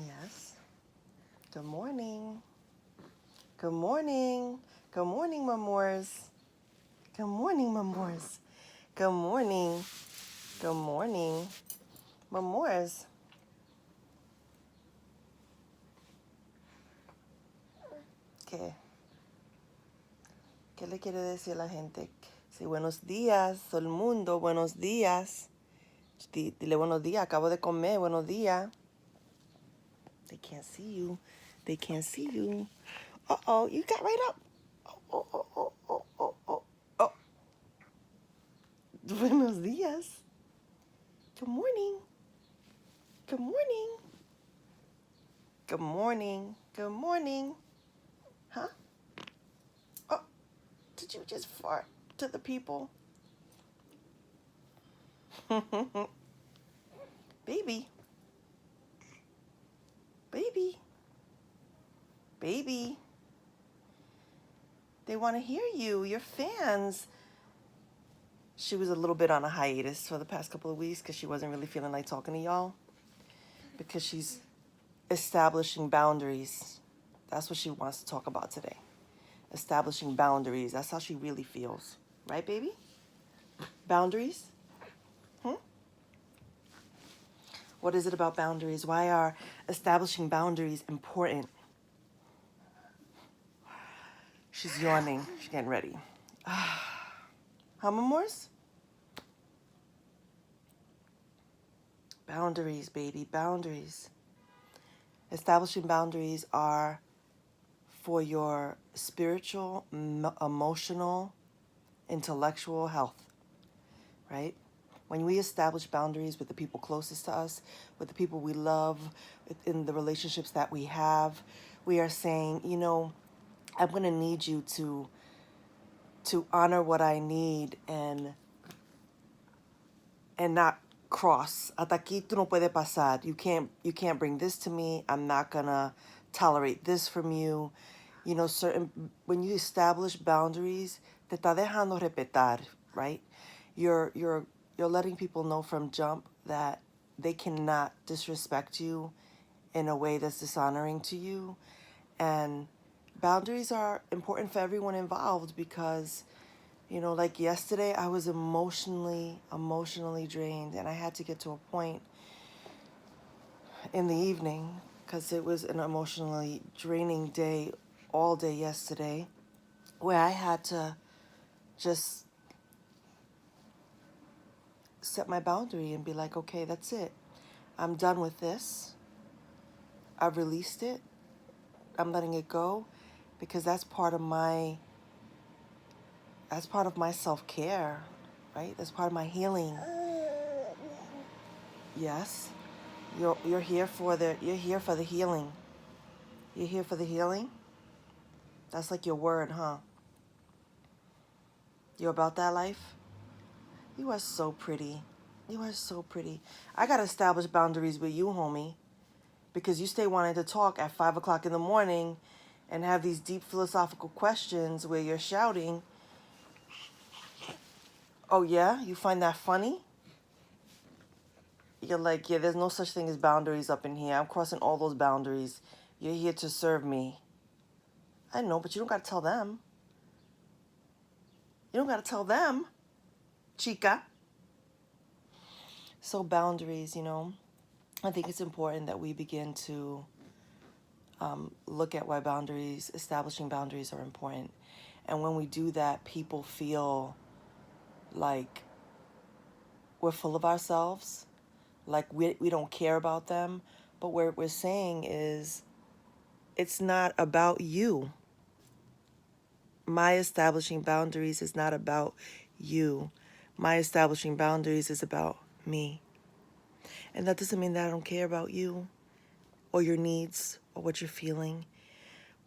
Yes. Good morning. Good morning. Good morning, Mamors. Good morning, Mamors. Good morning. Good morning, Mamors. ¿Qué? ¿Qué le quiere decir a la gente? Sí, buenos días, todo el mundo. Buenos días. Dile buenos días. Acabo de comer. Buenos días. They can't see you. They can't see you. Uh-oh, you got right up. Oh, oh, oh, oh, oh, oh, oh. Buenos días. Good morning. Good morning. Good morning. Good morning. Huh? Oh, did you just fart to the people? Baby. Baby. Baby. They want to hear you. Your fans. She was a little bit on a hiatus for the past couple of weeks because she wasn't really feeling like talking to y'all. Because she's establishing boundaries. That's what she wants to talk about today. Establishing boundaries. That's how she really feels. Right, baby? Boundaries? What is it about boundaries? Why are establishing boundaries important? She's yawning. She's getting ready. How Morse? Boundaries, baby, boundaries. Establishing boundaries are for your spiritual, emotional, intellectual health, right? When we establish boundaries with the people closest to us, with the people we love, in the relationships that we have, we are saying, you know, I'm going to need you to honor what I need and not cross. Hasta aquí tú no puedes pasar. You can't bring this to me. I'm not gonna tolerate this from you. You know, when you establish boundaries, te está dejando respetar, right? You're letting people know from jump that they cannot disrespect you in a way that's dishonoring to you. And boundaries are important for everyone involved because, you know, like yesterday, I was emotionally drained, and I had to get to a point in the evening because it was an emotionally draining day, all day yesterday, where I had to just set my boundary and be like, okay, that's it. I'm done with this. I've released it. I'm letting it go because that's part of my self-care, right? That's part of my healing. Yes. You're here for the healing. You're here for the healing? That's like your word, huh? You're about that life? You are so pretty. You are so pretty. I gotta establish boundaries with you, homie, because you stay wanting to talk at 5 o'clock in the morning and have these deep philosophical questions where you're shouting. Oh yeah? You find that funny? You're like, yeah, there's no such thing as boundaries up in here. I'm crossing all those boundaries. You're here to serve me. I know, but you don't gotta tell them. You don't gotta tell them, chica. So boundaries, you know, I think it's important that we begin to look at why establishing boundaries are important. And when we do that, people feel like we're full of ourselves, like we don't care about them. But what we're saying is, it's not about you. My establishing boundaries is not about you. My establishing boundaries is about me. And that doesn't mean that I don't care about you or your needs or what you're feeling.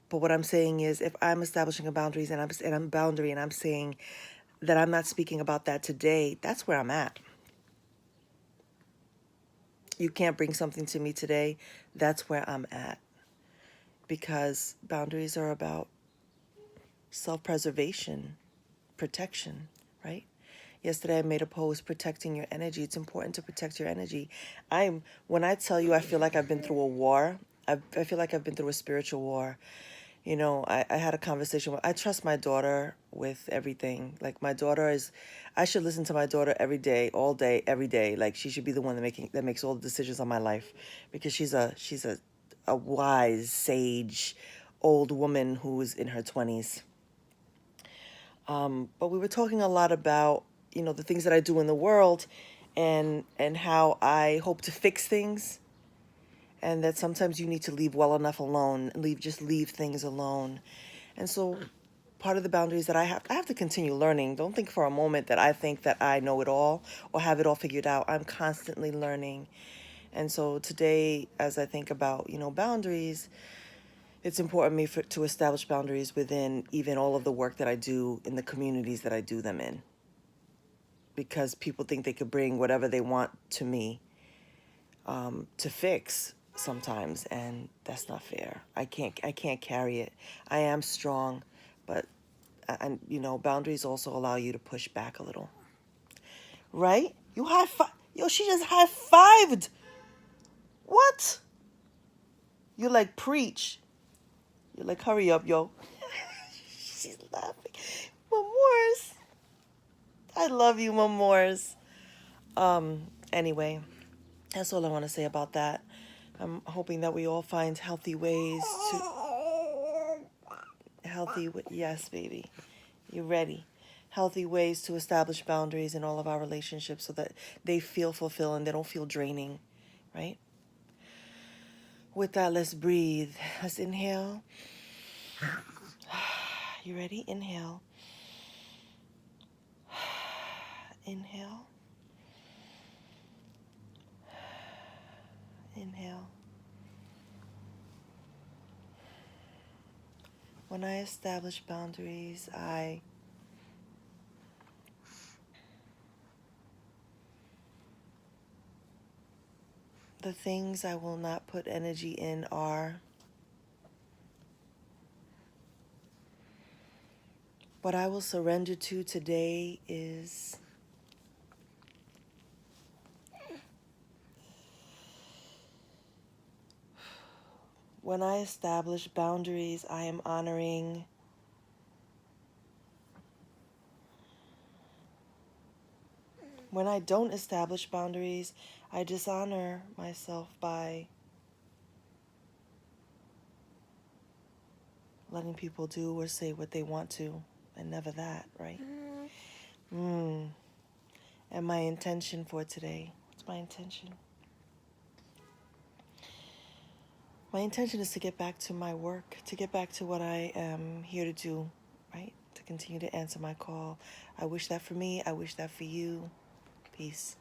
But what I'm saying is, if I'm establishing a boundaries and I'm saying that I'm not speaking about that today, that's where I'm at. You can't bring something to me today. That's where I'm at. Because boundaries are about self-preservation, protection, right? Yesterday I made a post protecting your energy. It's important to protect your energy. When I tell you I feel like I've been through a war, I feel like I've been through a spiritual war. You know, I had a conversation with, I trust my daughter with everything. Like my daughter is, I should listen to my daughter every day, all day, every day. Like she should be the one that makes all the decisions on my life, because she's a wise, sage, old woman who is in her 20s. But we were talking a lot about, you know, the things that I do in the world, and how I hope to fix things, and that sometimes you need to leave well enough alone, leave things alone. And so part of the boundaries that I have to continue learning. Don't think for a moment that I think that I know it all or have it all figured out. I'm constantly learning. And so today, as I think about, you know, boundaries, it's important to establish boundaries within even all of the work that I do in the communities that I do them in, because people think they could bring whatever they want to me, to fix sometimes, and that's not fair. I can't carry it. I am strong, but and you know, boundaries also allow you to push back a little, right? You high five, yo, she just high fived. What? You like preach? You're like, hurry up, yo. She's laughing. Mamors, I love you, Mamors. Anyway, that's all I want to say about that. I'm hoping that we all find yes, baby, you're ready. Healthy ways to establish boundaries in all of our relationships so that they feel fulfilling, they don't feel draining, right? With that, let's breathe. Let's inhale. You ready? Inhale. Inhale. Inhale. When I establish boundaries, the things I will not put energy in are what I will surrender to today is when I establish boundaries, I am honoring when I don't establish boundaries, I dishonor myself by letting people do or say what they want to, and never that, right? Mm. And my intention for today, what's my intention? My intention is to get back to my work, to get back to what I am here to do, right? To continue to answer my call. I wish that for me. I wish that for you. Peace.